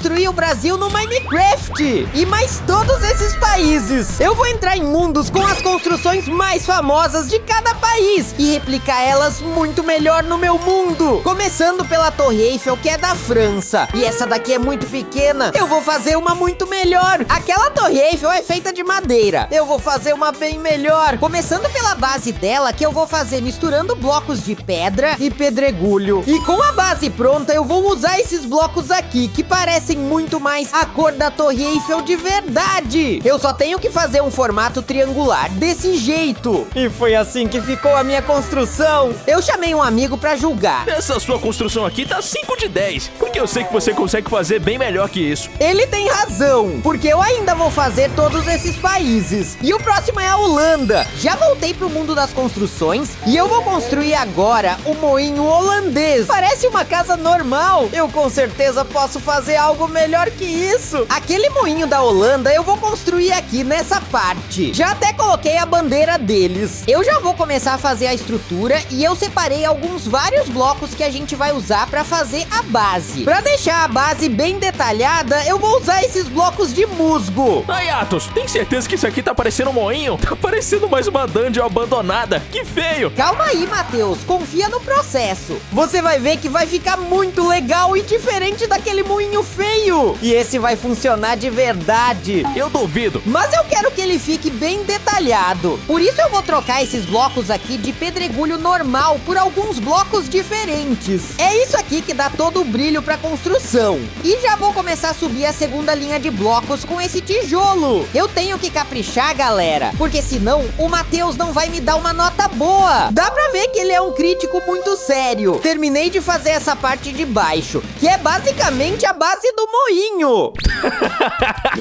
construir o Brasil no Minecraft e mais todos esses países. Eu vou entrar em mundos com as construções mais famosas de cada país e replicar elas muito melhor no meu mundo. Começando pela Torre Eiffel, que é da França. E essa daqui é muito pequena. Eu vou fazer uma muito melhor. Aquela Torre Eiffel é feita de madeira. Eu vou fazer uma bem melhor. Começando pela base dela, que eu vou fazer misturando blocos de pedra e pedregulho. E com a base pronta, eu vou usar esses blocos aqui, que parecem muito mais a cor da Torre Eiffel de verdade. Eu só tenho que fazer um formato triangular desse jeito. E foi assim que ficou a minha construção. Eu chamei um amigo pra julgar. Essa sua construção aqui tá 5 de 10, porque eu sei que você consegue fazer bem melhor que isso. Ele tem razão, porque eu ainda vou fazer todos esses países. E o próximo é a Holanda. Já voltei pro mundo das construções e eu vou construir agora o moinho holandês. Parece uma casa normal. Eu com certeza posso fazer algo melhor que isso. Aquele moinho da Holanda eu vou construir aqui nessa parte. Já até coloquei a bandeira deles. Eu já vou começar a fazer a estrutura e eu separei vários blocos que a gente vai usar pra fazer a base. Pra deixar a base bem detalhada, eu vou usar esses blocos de musgo. Ai, Atos, tem certeza que isso aqui tá parecendo um moinho? Tá parecendo mais uma dungeon abandonada. Que feio! Calma aí, Matheus. Confia no processo. Você vai ver que vai ficar muito legal e diferente daquele moinho feio. E esse vai funcionar de verdade. Eu duvido. Mas eu quero que ele fique bem detalhado. Por isso eu vou trocar esses blocos aqui de pedregulho normal por alguns blocos diferentes. É isso aqui que dá todo o brilho pra construção. E já vou começar a subir a segunda linha de blocos com esse tijolo. Eu tenho que caprichar, galera, porque senão o Matheus não vai me dar uma nota boa. Dá pra ver que ele é um crítico muito sério. Terminei de fazer essa parte de baixo, que é basicamente a base do moinho.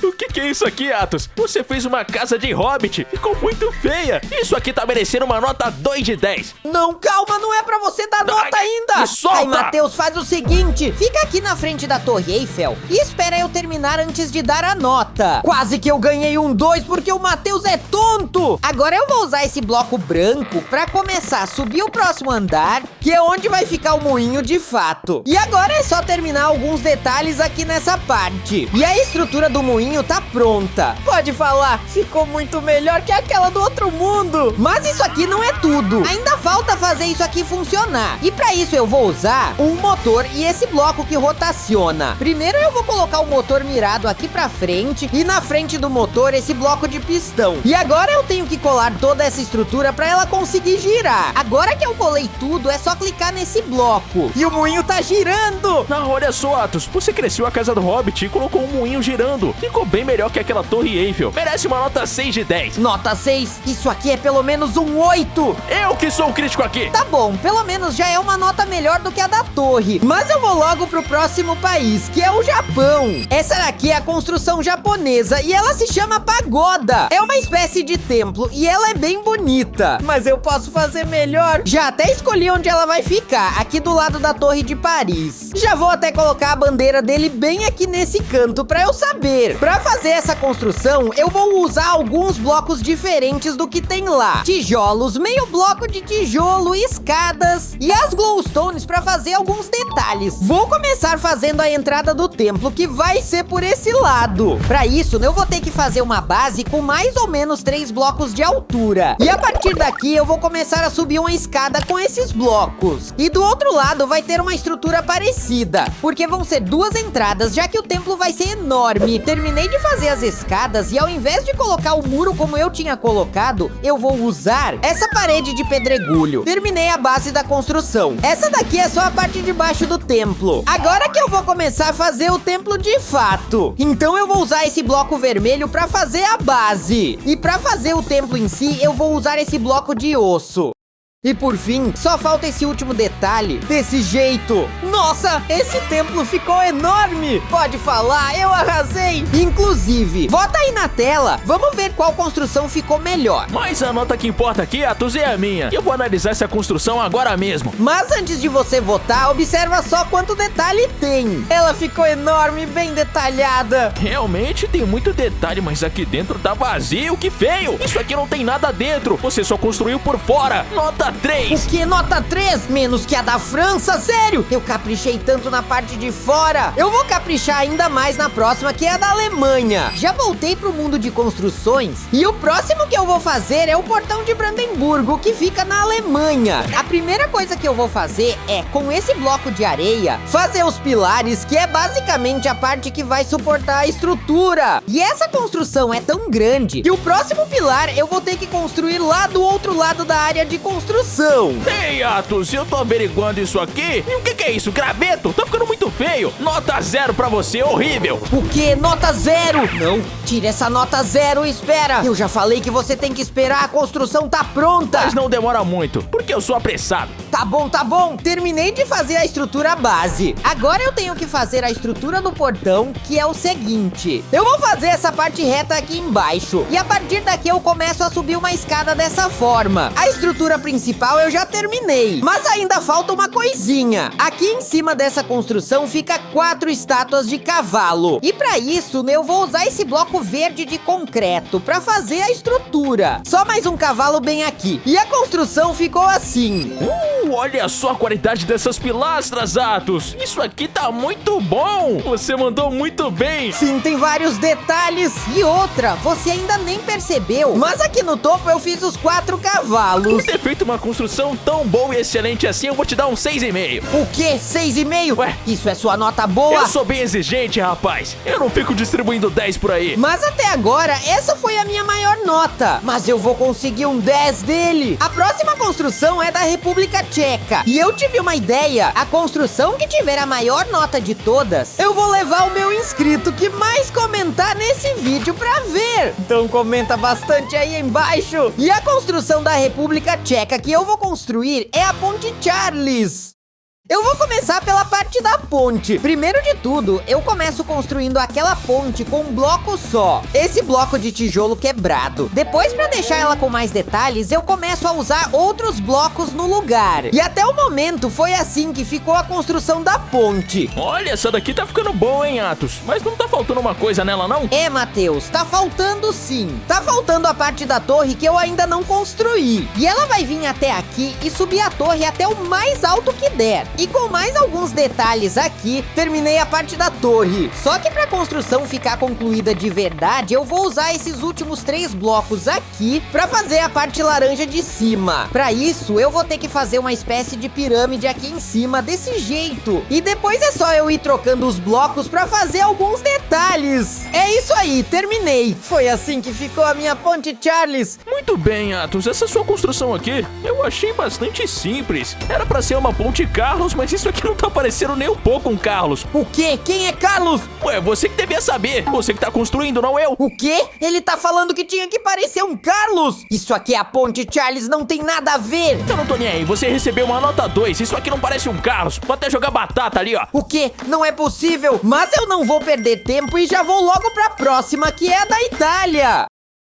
O que é isso aqui, Atos? Você fez uma casa de hobbit. Ficou muito feia. Isso aqui tá merecendo uma nota 2 de 10. Não, calma, não é pra você dar nota ainda. Me solta. Ai, Matheus, faz o seguinte. Fica aqui na frente da Torre Eiffel e espera eu terminar antes de dar a nota. Quase que eu ganhei um 2 porque o Matheus é tonto. Agora eu vou usar esse bloco branco pra começar a subir o próximo andar, que é onde vai ficar o moinho de fato. E agora é só terminar alguns detalhes aqui nessa parte. E a estrutura do moinho tá pronta. Pode falar, ficou muito melhor que aquela do outro mundo. Mas isso aqui não é tudo. Ainda falta fazer isso aqui funcionar. E pra isso eu vou usar um motor e esse bloco que rotaciona. Primeiro eu vou colocar o motor mirado aqui pra frente e na frente do motor esse bloco de pistão. E agora eu tenho que colar toda essa estrutura pra ela conseguir girar. Agora que eu colei tudo, é só clicar nesse bloco. E o moinho tá girando. Não, olha só, Atos. Você cresceu a casa do Hobbit e colocou um moinho girando. Ficou bem melhor que aquela Torre Eiffel. Merece uma nota 6 de 10. Nota 6? Isso aqui é pelo menos um 8. Eu que sou o crítico aqui. Tá bom, pelo menos já é uma nota melhor do que a da torre. Mas eu vou logo pro próximo país, que é o Japão. Essa daqui é a construção japonesa e ela se chama pagoda. É uma espécie de templo e ela é bem bonita. Mas eu posso fazer melhor. Já até escolhi onde ela vai ficar, aqui do lado da Torre de Paris. Já vou até colocar a bandeira dele bem aqui nesse canto pra eu saber. Pra fazer essa construção, eu vou usar alguns blocos diferentes do que tem lá. Tijolos, meio bloco de tijolo, escadas e as glowstones pra fazer alguns detalhes. Vou começar fazendo a entrada do templo, que vai ser por esse lado. Pra isso, eu vou ter que fazer uma base com mais ou menos 3 blocos de altura. E a partir daqui, eu vou começar a subir uma escada com esses blocos. E do outro lado, vai ter uma estrutura parecida, porque vão ser 2 entradas, já que o templo vai ser enorme. Terminei de fazer as escadas e ao invés de colocar o muro como eu tinha colocado, eu vou usar essa parede de pedregulho. Terminei a base da construção. Essa daqui é só a parte de baixo do templo. Agora que eu vou começar a fazer o templo de fato. Então eu vou usar esse bloco vermelho pra fazer a base. E pra fazer o templo em si, eu vou usar esse bloco de osso. E por fim, só falta esse último detalhe, desse jeito. Nossa, esse templo ficou enorme. Pode falar, eu arrasei. Inclusive, vota aí na tela, vamos ver qual construção ficou melhor. Mas a nota que importa aqui, Atos, é a minha. Eu vou analisar essa construção agora mesmo. Mas antes de você votar, observa só quanto detalhe tem. Ela ficou enorme, bem detalhada. Realmente tem muito detalhe, mas aqui dentro tá vazio, que feio. Isso aqui não tem nada dentro, você só construiu por fora. Nota 3. O que? Nota 3? Menos que a da França? Sério? Eu caprichei tanto na parte de fora. Eu vou caprichar ainda mais na próxima, que é a da Alemanha. Já voltei pro mundo de construções e o próximo que eu vou fazer é o portão de Brandemburgo, que fica na Alemanha. A primeira coisa que eu vou fazer é, com esse bloco de areia, fazer os pilares, que é basicamente a parte que vai suportar a estrutura. E essa construção é tão grande que o próximo pilar eu vou ter que construir lá do outro lado da área de construção. Ei, Atos, eu tô averiguando isso aqui. E o que é isso? Graveto? Tá ficando muito feio. Nota 0 pra você, horrível. O que? Nota 0? Não, tira essa nota 0 e espera. Eu já falei que você tem que esperar, a construção tá pronta. Mas não demora muito, porque eu sou apressado. Tá bom, tá bom. Terminei de fazer a estrutura base. Agora eu tenho que fazer a estrutura do portão, que é o seguinte. Eu vou fazer essa parte reta aqui embaixo. E a partir daqui eu começo a subir uma escada dessa forma. A estrutura principal eu já terminei. Mas ainda falta uma coisinha. Aqui em cima dessa construção fica 4 estátuas de cavalo. E pra isso, eu vou usar esse bloco verde de concreto pra fazer a estrutura. Só mais um cavalo bem aqui. E a construção ficou assim. Olha só a qualidade dessas pilastras, Atos. Isso aqui tá muito bom. Você mandou muito bem. Sim, tem vários detalhes. E outra, você ainda nem percebeu, mas aqui no topo eu fiz os 4 cavalos. Por ter feito uma construção tão boa e excelente assim, eu vou te dar um 6,5. O quê? 6,5? Ué, isso é sua nota boa? Eu sou bem exigente, rapaz. Eu não fico distribuindo 10 por aí. Mas até agora, essa foi a minha maior nota. Mas eu vou conseguir um 10 dele. A próxima construção é da República Tcheca. E eu tive uma ideia. A construção que tiver a maior nota de todas, eu vou levar o meu inscrito que mais comentar nesse vídeo pra ver. Então comenta bastante aí embaixo. E a construção da República Tcheca que eu vou construir é a Ponte Charles. Eu vou começar pela parte da ponte. Primeiro de tudo, eu começo construindo aquela ponte com um bloco só. Esse bloco de tijolo quebrado. Depois, pra deixar ela com mais detalhes, eu começo a usar outros blocos no lugar. E até o momento, foi assim que ficou a construção da ponte. Olha, essa daqui tá ficando boa, hein, Atos? Mas não tá faltando uma coisa nela, não? É, Matheus, tá faltando sim. Tá faltando a parte da torre que eu ainda não construí. E ela vai vir até aqui e subir a torre até o mais alto que der. E com mais alguns detalhes aqui, terminei a parte da torre. Só que pra construção ficar concluída de verdade, eu vou usar esses últimos 3 blocos aqui pra fazer a parte laranja de cima. Pra isso, eu vou ter que fazer uma espécie de pirâmide aqui em cima, desse jeito. E depois é só eu ir trocando os blocos pra fazer alguns detalhes. É isso aí, terminei. Foi assim que ficou a minha Ponte Charles. Muito bem, Atos, essa sua construção aqui, eu achei bastante simples. Era pra ser uma ponte Carlos, mas isso aqui não tá parecendo nem um pouco um Carlos. O quê? Quem é Carlos? Ué, você que devia saber. Você que tá construindo, não eu. O quê? Ele tá falando que tinha que parecer um Carlos? Isso aqui é a Ponte Charles, não tem nada a ver. Eu não tô nem aí, você recebeu uma nota 2. Isso aqui não parece um Carlos. Vou até jogar batata ali, ó. O quê? Não é possível. Mas eu não vou perder tempo e já vou logo pra próxima, que é a da Itália.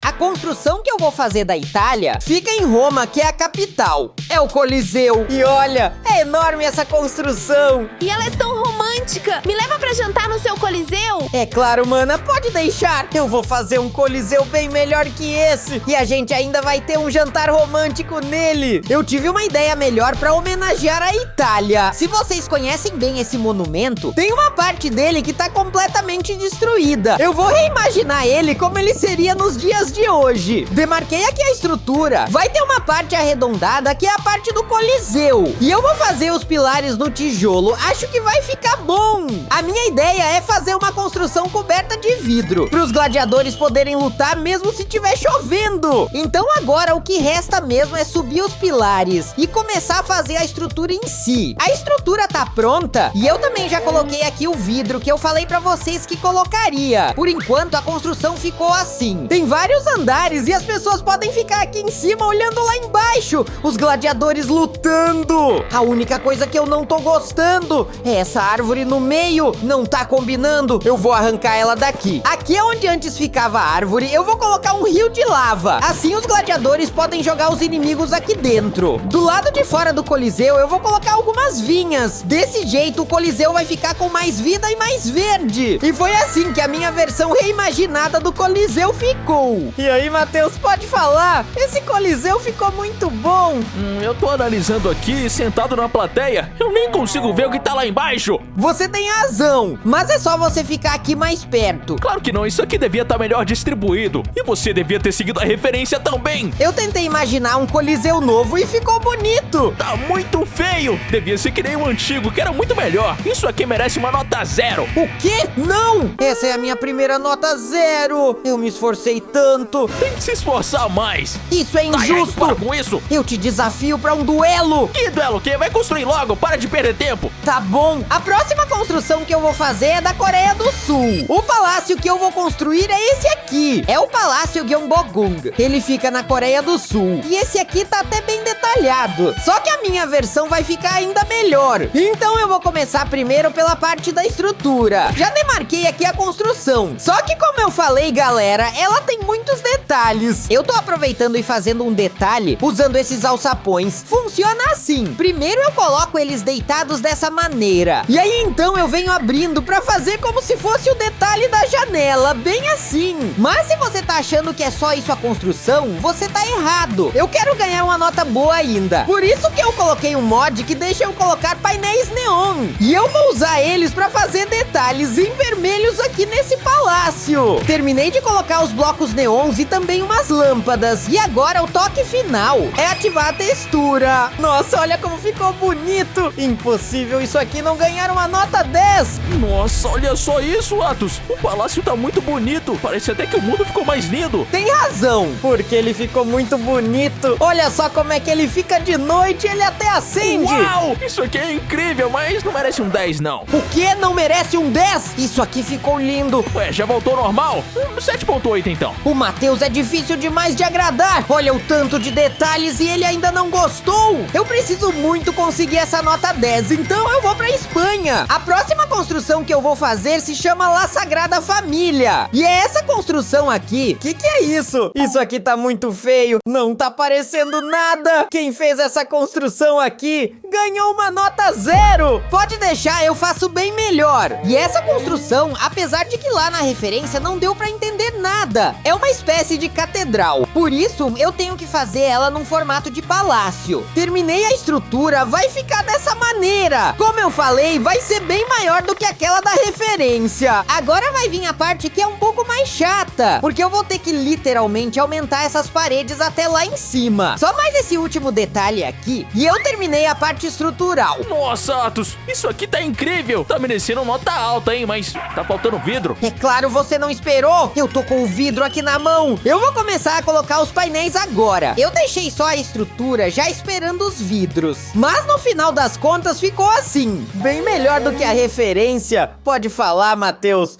A construção que eu vou fazer da Itália fica em Roma, que é a capital. É o Coliseu. E olha, é enorme essa construção. E ela é tão romântica. Me leva pra jantar no seu Coliseu? É claro, mana, pode deixar. Eu vou fazer um Coliseu bem melhor que esse. E a gente ainda vai ter um jantar romântico nele. Eu tive uma ideia melhor pra homenagear a Itália. Se vocês conhecem bem esse monumento, tem uma parte dele que tá completamente destruída. Eu vou reimaginar ele como ele seria nos dias de hoje. Demarquei aqui a estrutura. Vai ter uma parte arredondada que é a parte do Coliseu. E eu vou fazer os pilares no tijolo. Acho que vai ficar bom. A minha ideia é fazer uma construção coberta de vidro, para os gladiadores poderem lutar mesmo se estiver chovendo. Então agora o que resta mesmo é subir os pilares e começar a fazer a estrutura em si. A estrutura tá pronta e eu também já coloquei aqui o vidro que eu falei pra vocês que colocaria. Por enquanto a construção ficou assim. Tem vários andares e as pessoas podem ficar aqui em cima olhando lá embaixo, os gladiadores lutando. A única coisa que eu não tô gostando é essa árvore no meio, não tá combinando. Eu vou vou arrancar ela daqui. Aqui é onde antes ficava a árvore, eu vou colocar um rio de lava. Assim os gladiadores podem jogar os inimigos aqui dentro. Do lado de fora do Coliseu, eu vou colocar algumas vinhas. Desse jeito, o Coliseu vai ficar com mais vida e mais verde. E foi assim que a minha versão reimaginada do Coliseu ficou. E aí, Matheus, pode falar? Esse Coliseu ficou muito bom. Eu tô analisando aqui, sentado na plateia. Eu nem consigo ver o que tá lá embaixo. Você tem razão, mas é só você ficar aqui mais perto. Claro que não, isso aqui devia estar melhor distribuído. E você devia ter seguido a referência também. Eu tentei imaginar um Coliseu novo e ficou bonito. Tá muito feio. Devia ser que nem o antigo, que era muito melhor. Isso aqui merece uma nota 0. O quê? Não! Essa é a minha primeira nota 0. Eu me esforcei tanto. Tem que se esforçar mais. Isso é injusto. Para com isso. Eu te desafio pra um duelo. Que duelo? Que? Vai construir logo. Para de perder tempo. Tá bom. A próxima construção que eu vou fazer é da Coreia do Sul. O palácio que eu vou construir é esse aqui. É o Palácio Gyeongbokgung. Ele fica na Coreia do Sul. E esse aqui tá até bem detalhado. Só que a minha versão vai ficar ainda melhor. Então eu vou começar primeiro pela parte da estrutura. Já demarquei aqui a construção. Só que como eu falei, galera, ela tem muitos detalhes. Eu tô aproveitando e fazendo um detalhe usando esses alçapões. Funciona assim. Primeiro eu coloco eles deitados dessa maneira. E aí então eu venho abrindo pra fazer como se fosse o detalhe da janela. Bem assim. Mas se você tá achando que é só isso a construção, você tá errado. Eu quero ganhar uma nota boa ainda. Por isso que eu coloquei um mod que deixa eu colocar painéis neon. E eu vou usar eles pra fazer detalhes em vermelhos aqui nesse palácio. Terminei de colocar os blocos neons e também umas lâmpadas. E agora o toque final é ativar a textura. Nossa, olha como ficou bonito. Impossível isso aqui não ganhar uma nota 10. Nossa, olha só isso, Atos. O palácio tá muito bonito. Parece até que o mundo ficou mais lindo. Tem razão, porque ele ficou muito bonito. Olha só como é que ele fica de noite, ele até acende. Uau, isso aqui é incrível, mas não merece um 10 não. O que? Não merece um 10? Isso aqui ficou lindo. Ué, já voltou ao normal? 7.8 então. O Matheus é difícil demais de agradar. Olha o tanto de detalhes e ele ainda não gostou. Eu preciso muito conseguir essa nota 10, então eu vou pra Espanha. A próxima construção que eu vou fazer se chama La Sagrada Família. E é essa construção aqui. Que é isso? Isso aqui tá muito feio. Não tá parecendo nada. Quem fez essa construção aqui ganhou uma nota 0. Pode deixar, eu faço bem melhor. E essa construção, apesar de que lá na referência não deu pra entender nada, é uma espécie de catedral. Por isso, eu tenho que fazer ela num formato de palácio. Terminei a estrutura, vai ficar dessa maneira. Como eu falei, vai ser bem maior do que aquela da referência. Agora vai vir a parte que é um pouco mais chata, porque eu vou ter que literalmente aumentar essas paredes até lá em cima. Só mais esse último detalhe aqui e eu terminei a parte estrutural. Nossa, Atos, isso aqui tá incrível. Tá merecendo nota alta, hein, mas tá faltando vidro. É claro, você não esperou. Eu tô com o vidro aqui na mão. Eu vou começar a colocar os painéis agora. Eu deixei só a estrutura já esperando os vidros. Mas no final das contas ficou assim. Bem melhor do que a referência. Pode falar, Matheus.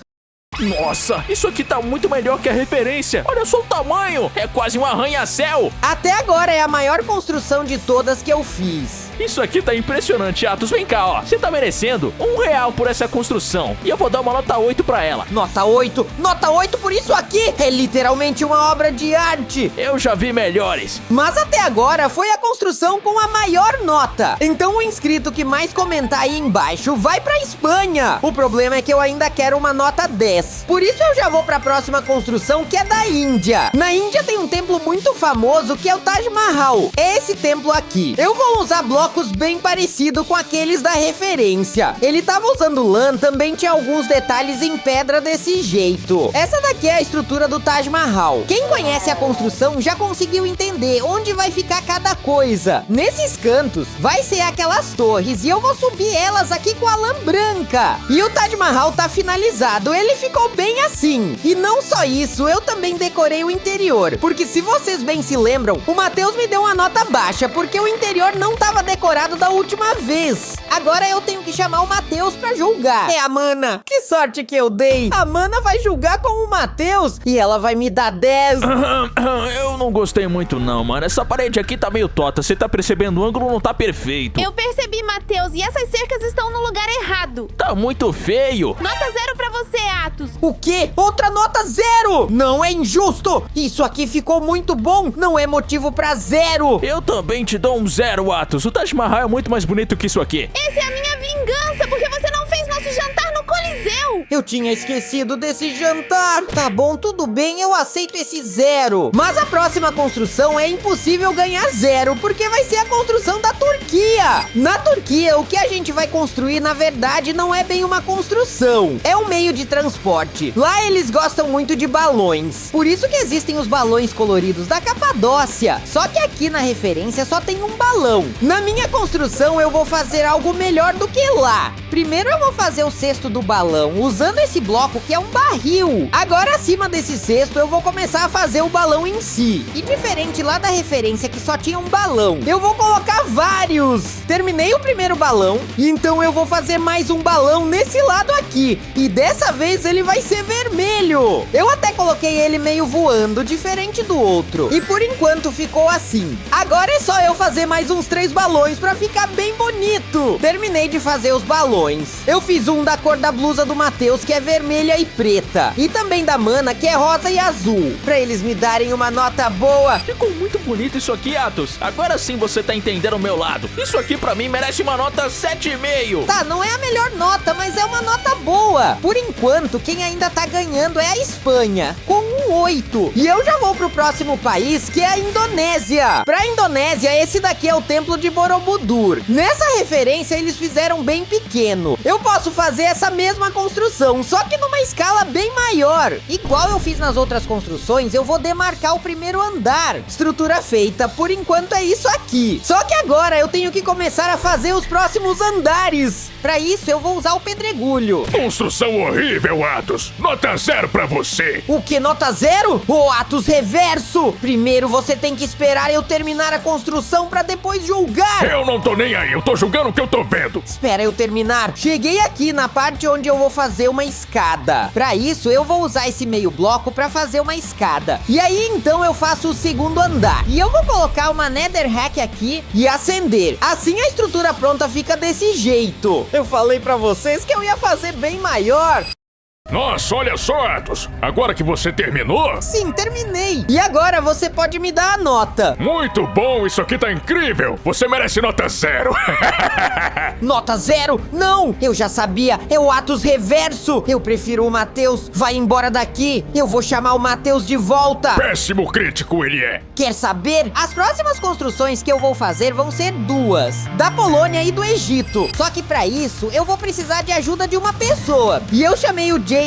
Nossa, isso aqui tá muito melhor que a referência. Olha só o tamanho, é quase um arranha-céu. Até agora é a maior construção de todas que eu fiz. Isso aqui tá impressionante, Atos. Vem cá, ó. Você tá merecendo R$1 por essa construção. E eu vou dar uma nota 8 pra ela. Nota 8? Nota 8 por isso aqui? É literalmente uma obra de arte. Eu já vi melhores. Mas até agora foi a construção com a maior nota. Então o inscrito que mais comentar aí embaixo vai pra Espanha. O problema é que eu ainda quero uma nota 10. Por isso eu já vou pra próxima construção, que é da Índia. Na Índia tem um templo muito famoso que é o Taj Mahal. É esse templo aqui. Eu vou usar blocos bem parecidos com aqueles da referência. Ele tava usando lã, também tinha alguns detalhes em pedra desse jeito. Essa daqui é a estrutura do Taj Mahal. Quem conhece a construção já conseguiu entender onde vai ficar cada coisa. Nesses cantos vai ser aquelas torres e eu vou subir elas aqui com a lã branca. E o Taj Mahal tá finalizado. Ele ficou bem assim. E não só isso, eu também decorei o interior. Porque se vocês bem se lembram, o Matheus me deu uma nota baixa porque o interior não tava decorado da última vez. Agora eu tenho que chamar o Matheus pra julgar. É a Mana. Que sorte que eu dei. A Mana vai julgar com o Matheus e ela vai me dar 10. Eu não gostei muito não, mano. Essa parede aqui tá meio torta. Você tá percebendo? O ângulo não tá perfeito. Eu percebi, Matheus, e essas cercas estão no lugar errado. Tá muito feio. Nota 0 pra você, Atos. Atos. O quê? Outra nota 0! Não é injusto! Isso aqui ficou muito bom! Não é motivo pra 0! Eu também te dou um 0, Atos. O Taj Mahal é muito mais bonito que isso aqui. Essa é a minha vingança, porque você não fez nosso jantar no Coliseu. Eu tinha esquecido desse jantar. Tá bom, tudo bem, eu aceito esse 0. Mas a próxima construção é impossível ganhar 0, porque vai ser a construção da Turquia. Na Turquia, o que a gente vai construir, na verdade, não é bem uma construção. É um meio de transporte. Lá eles gostam muito de balões. Por isso que existem os balões coloridos da Capadócia. Só que aqui na referência só tem um balão. Na minha construção, eu vou fazer algo melhor do que lá. Primeiro eu vou fazer o cesto do balão, usando esse bloco que é um barril. Agora, acima desse cesto, eu vou começar a fazer o balão em si. E diferente lá da referência que só tinha um balão, eu vou colocar vários. Terminei o primeiro balão, então eu vou fazer mais um balão nesse lado aqui. E dessa vez ele vai ser vermelho. Eu até coloquei ele meio voando, diferente do outro. E por enquanto ficou assim. Agora é só eu fazer mais uns 3 balões pra ficar bem bonito. Terminei de fazer os balões. Eu fiz um da cor da blusa do Matheus, que é vermelha e preta. E também da Mana, que é rosa e azul. Pra eles me darem uma nota boa. Ficou muito bonito isso aqui, Atos. Agora sim você tá entendendo o meu lado. Isso aqui pra mim merece uma nota 7,5. Tá, não é a melhor nota, mas é uma nota boa. Por enquanto, quem ainda tá ganhando é a Espanha, com um 8. E eu já vou pro próximo país, que é a Indonésia. Pra Indonésia, esse daqui é o templo de Borobudur. Nessa referência, eles fizeram bem pequeno. Eu posso fazer essa mesma construção, só que numa escala bem maior. Igual eu fiz nas outras construções, eu vou demarcar o primeiro andar. Estrutura feita, por enquanto é isso aqui. Só que agora eu tenho que começar a fazer os próximos andares. Pra isso, eu vou usar o pedregulho. Construção horrível, Atos. Nota 0 pra você. O que, nota 0? Ô, Atos reverso! Primeiro você tem que esperar eu terminar a construção pra depois julgar. Eu não tô nem aí, eu tô julgando o que eu tô vendo. Espera eu terminar. Cheguei aqui na parte onde eu vou fazer uma escada. Pra isso, eu vou usar esse meio bloco pra fazer uma escada. E aí, então, eu faço o segundo andar. E eu vou colocar uma netherrack aqui e acender. Assim, a estrutura pronta fica desse jeito. Eu falei pra vocês que eu ia fazer bem maior. Nossa, olha só, Atos. Agora que você terminou... Sim, terminei. E agora você pode me dar a nota. Muito bom, isso aqui tá incrível. Você merece nota 0. Nota 0? Não, eu já sabia. É o Atos reverso. Eu prefiro o Matheus. Vai embora daqui. Eu vou chamar o Matheus de volta. Péssimo crítico ele é. Quer saber? As próximas construções que eu vou fazer vão ser 2. Da Polônia e do Egito. Só que pra isso, eu vou precisar de ajuda de uma pessoa. E eu chamei o James.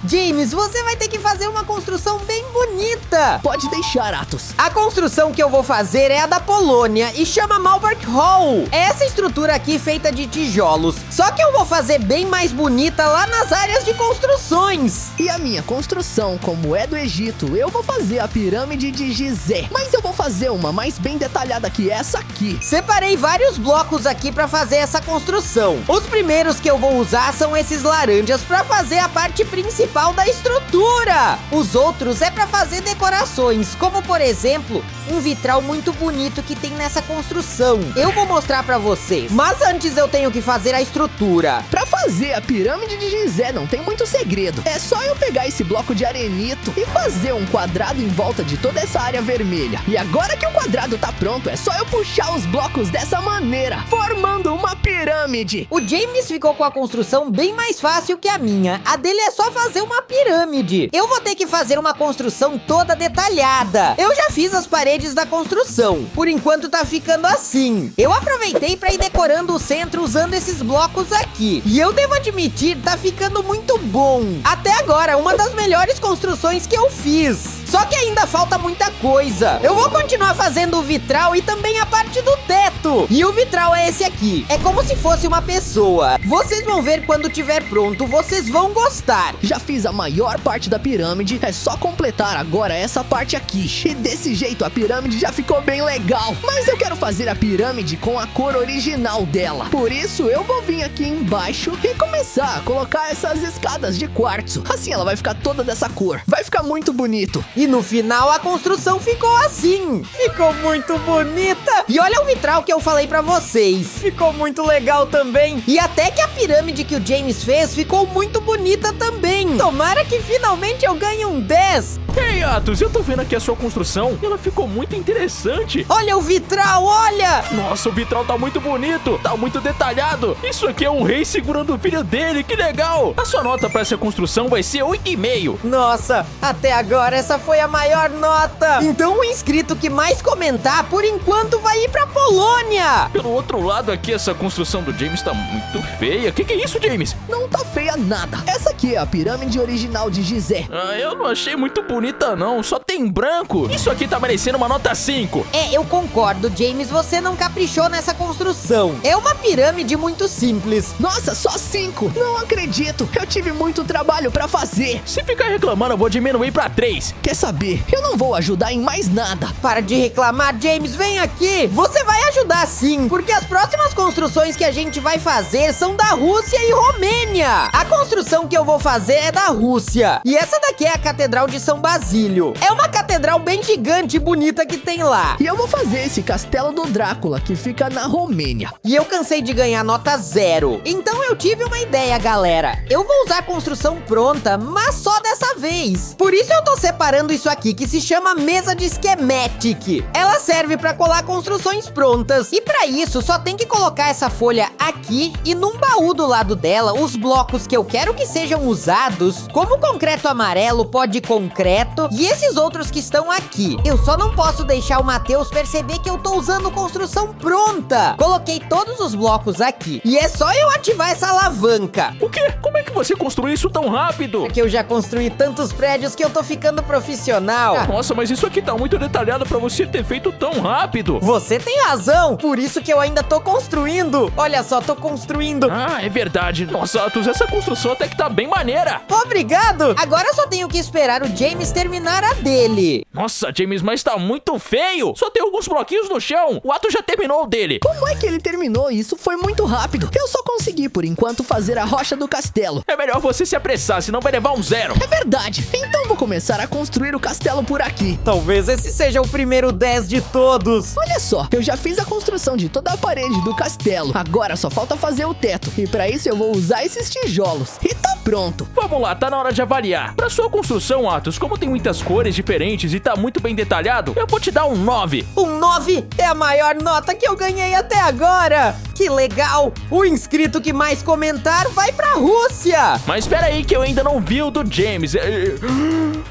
James, você vai ter que fazer uma construção bem bonita. Pode deixar, Atos. A construção que eu vou fazer é a da Polônia e chama Malberg Hall. É essa estrutura aqui feita de tijolos. Só que eu vou fazer bem mais bonita lá nas áreas de construções. E a minha construção, como é do Egito, eu vou fazer a pirâmide de Gizé. Mas eu vou fazer uma mais bem detalhada que essa aqui. Separei vários blocos aqui pra fazer essa construção. Os primeiros que eu vou usar são esses laranjas pra fazer a parte principal da estrutura. Os outros é pra fazer decorações, como por exemplo, um vitral muito bonito que tem nessa construção. Eu vou mostrar pra vocês, mas antes eu tenho que fazer a estrutura. Pra fazer a pirâmide de Gizé não tem muito segredo. É só eu pegar esse bloco de arenito e fazer um quadrado em volta de toda essa área vermelha. E agora que o quadrado tá pronto, é só eu puxar os blocos dessa maneira, formando uma pirâmide. O James ficou com a construção bem mais fácil que a minha. A dele é só fazer uma pirâmide. Eu vou ter que fazer uma construção toda detalhada. Eu já fiz as paredes da construção. Por enquanto tá ficando assim. Eu aproveitei pra ir decorando o centro usando esses blocos aqui. E eu devo admitir, tá ficando muito bom. Até agora, uma das melhores construções que eu fiz. Só que ainda falta muita coisa. Eu vou continuar fazendo o vitral e também a parte do teto. E o vitral é esse aqui. É como se fosse uma pessoa. Vocês vão ver quando tiver pronto. Vocês vão gostar. Já fiz a maior parte da pirâmide. É só completar agora essa parte aqui. E desse jeito a pirâmide já ficou bem legal. Mas eu quero fazer a pirâmide com a cor original dela. Por isso eu vou vir aqui embaixo e começar a colocar essas escadas de quartzo. Assim ela vai ficar toda dessa cor. Vai ficar muito bonito. E no final a construção ficou assim. Ficou muito bonita. E olha o vitral que eu falei pra vocês. Ficou muito legal também. E até que a pirâmide que o James fez ficou muito bonita também. sim! Tomara que finalmente eu ganhe um 10! Ei, Atos, eu tô vendo aqui a sua construção e ela ficou muito interessante. Olha o vitral, olha! Nossa, o vitral tá muito bonito, tá muito detalhado. Isso aqui é um rei segurando o filho dele, que legal! A sua nota pra essa construção vai ser 8,5. Nossa, até agora essa foi a maior nota! Então o inscrito que mais comentar, por enquanto, vai ir pra Polônia! Pelo outro lado aqui, essa construção do James tá muito feia. Que é isso, James? Não tá feia nada. Essa aqui é a pirâmide original de Gizé. Ah, eu não achei muito bonita não, só tem branco. Isso aqui tá merecendo uma nota 5. É, eu concordo, James, você não caprichou nessa construção. É uma pirâmide muito simples. Nossa, só 5. Não acredito. Eu tive muito trabalho pra fazer. Se ficar reclamando, eu vou diminuir pra 3. Quer saber? Eu não vou ajudar em mais nada. Para de reclamar, James, vem aqui. Você vai ajudar sim, porque as próximas construções que a gente vai fazer são da Rússia e Romênia. A construção que eu vou fazer é da Rússia. E essa daqui é a Catedral de São Basílio. É uma catedral bem gigante e bonita que tem lá. E eu vou fazer esse castelo do Drácula, que fica na Romênia. E eu cansei de ganhar nota 0. Então eu tive uma ideia, galera. Eu vou usar a construção pronta, mas só dessa vez. Por isso eu tô separando isso aqui, que se chama mesa de schematic. Ela serve pra colar construções prontas. E pra isso, só tem que colocar essa folha aqui e num baú do lado dela, os blocos que eu quero que sejam usados, como concreto amarelo, pó de concreto e esses outros que estão aqui. Eu só não posso deixar o Matheus perceber que eu tô usando construção pronta. Coloquei todos os blocos aqui e é só eu ativar essa alavanca. O quê? Como é que você construiu isso tão rápido? É que eu já construí tantos prédios que eu tô ficando profissional. Nossa, mas isso aqui tá muito detalhado pra você ter feito tão rápido. Você tem razão, por isso que eu ainda tô construindo. Olha só, tô construindo. Ah, é verdade. Nossa, Atos, essa construção até que tá bem maneira. Obrigado! Agora só tenho que esperar o James terminar a dele. Nossa, James, mas tá muito feio. Só tem alguns bloquinhos no chão. O Atos já terminou o dele. Como é que ele terminou? Isso foi muito rápido. Eu só consegui, por enquanto, fazer a rocha do castelo. É melhor você se apressar, senão vai levar um 0. É verdade. Então vou começar a construir o castelo por aqui. Talvez esse seja o primeiro 10 de todos. Olha só, eu já fiz a construção de toda a parede do castelo. Agora só falta fazer o teto. E pra isso eu vou usar esses tijolos. E tá pronto. Vamos lá, tá na hora de avaliar. Pra sua construção, Atos, como tem muitas cores diferentes e tá muito bem detalhado, eu vou te dar um 9. Um 9 é a maior nota que eu ganhei até agora. Que legal! O inscrito que mais comentar vai pra Rússia. Mas espera aí que eu ainda não vi o do James.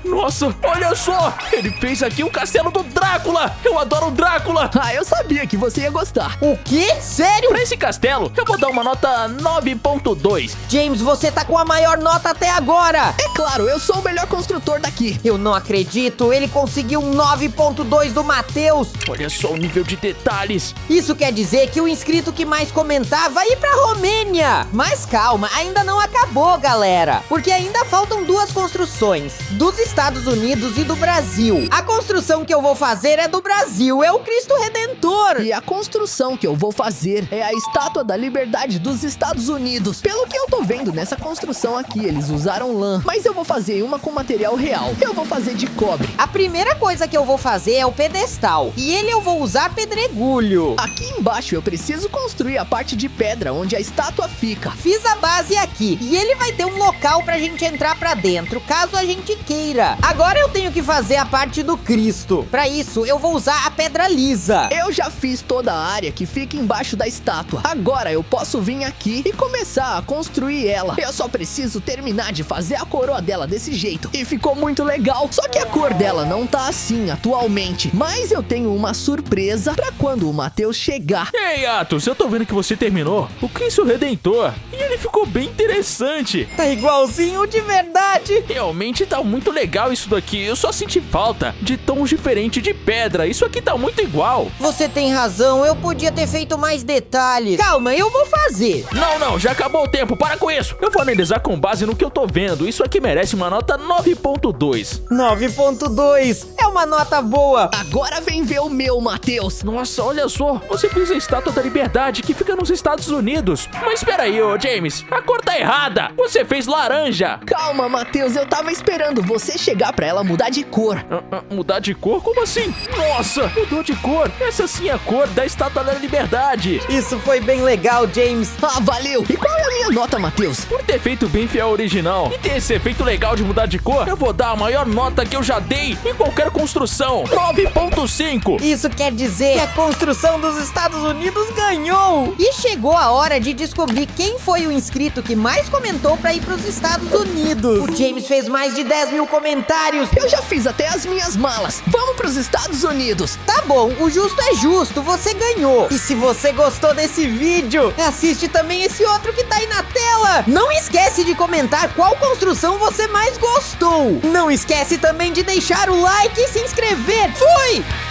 Nossa, olha só! Ele fez aqui o castelo do Drácula! Eu adoro o Drácula! Ah, eu sabia que você ia gostar. O quê? Sério? Pra esse castelo, eu vou dar uma nota 9.2. James, você tá com a maior nota até agora. É claro, eu sou o melhor construtor daqui. Eu não acredito, ele conseguiu um 9.2 do Matheus. Olha só o nível de detalhes. Isso quer dizer que o inscrito que mais comentar vai ir pra Romênia. Mas calma, ainda não acabou, galera. Porque ainda faltam duas construções, dos Estados Unidos e do Brasil. A construção que eu vou fazer é do Brasil, é o Cristo Redentor. E a construção que eu vou fazer é a Estátua da Liberdade dos Estados Unidos. Pelo que eu tô vendo nessa construção aqui, eles usaram lã, mas eu vou fazer uma com material real. Eu vou fazer de cobre. A primeira coisa que eu vou fazer é o pedestal, e ele eu vou usar pedregulho. Aqui embaixo eu preciso construir a parte de pedra onde a estátua fica. Fiz a base aqui, e ele vai ter um local pra gente entrar pra dentro, caso a gente queira. Agora eu tenho que fazer a parte do Cristo. Pra isso, eu vou usar a pedra lisa. Eu já fiz toda a área que fica embaixo da estátua. Agora eu posso vir aqui e começar a construir ela. Eu só preciso terminar de fazer a coroa dela desse jeito. E ficou muito legal. Só que a cor dela não tá assim atualmente. Mas eu tenho uma surpresa pra quando o Matheus chegar. Ei, Atos, eu tô vendo que você terminou o Cristo Redentor. E ele ficou bem interessante. Tá igualzinho de verdade. Realmente tá muito legal isso daqui. Eu só senti falta de tons diferentes de pedra. Isso aqui tá muito igual. Você tem razão, eu podia ter feito mais detalhes. Calma, eu vou fazer. Não, já acabou o tempo, para com isso. Eu vou analisar com base no que eu tô vendo. Isso aqui merece uma nota 9.2. 9.2 é uma nota boa. Agora vem ver o meu, Matheus. Nossa, olha só. Você fez a Estátua da Liberdade que fica nos Estados Unidos. Mas espera aí, ô James. A cor tá errada. Você fez laranja. Calma, Matheus, eu tava esperando você chegar pra ela mudar de cor. Mudar de cor? Como assim? Nossa, mudou de cor. Essa sim é a cor da Estátua da Liberdade. Isso foi bem legal, James. Ah, valeu! E qual é a minha nota, Matheus? Por ter feito bem fiel ao original e ter esse efeito legal de mudar de cor, eu vou dar a maior nota que eu já dei em qualquer construção. 9.5. Isso quer dizer que a construção dos Estados Unidos ganhou. E chegou a hora de descobrir quem foi o inscrito que mais comentou pra ir pros Estados Unidos. O James fez mais de 10 mil comentários. Eu já fiz até as minhas malas. Vamos pros Estados Unidos. Tá bom, o justo é justo, você ganhou. E se você gostou desse vídeo, assiste também esse outro que tá aí na tela. Não esquece de comentar qual construção você mais gostou. Não esquece também de deixar o like e se inscrever. Fui!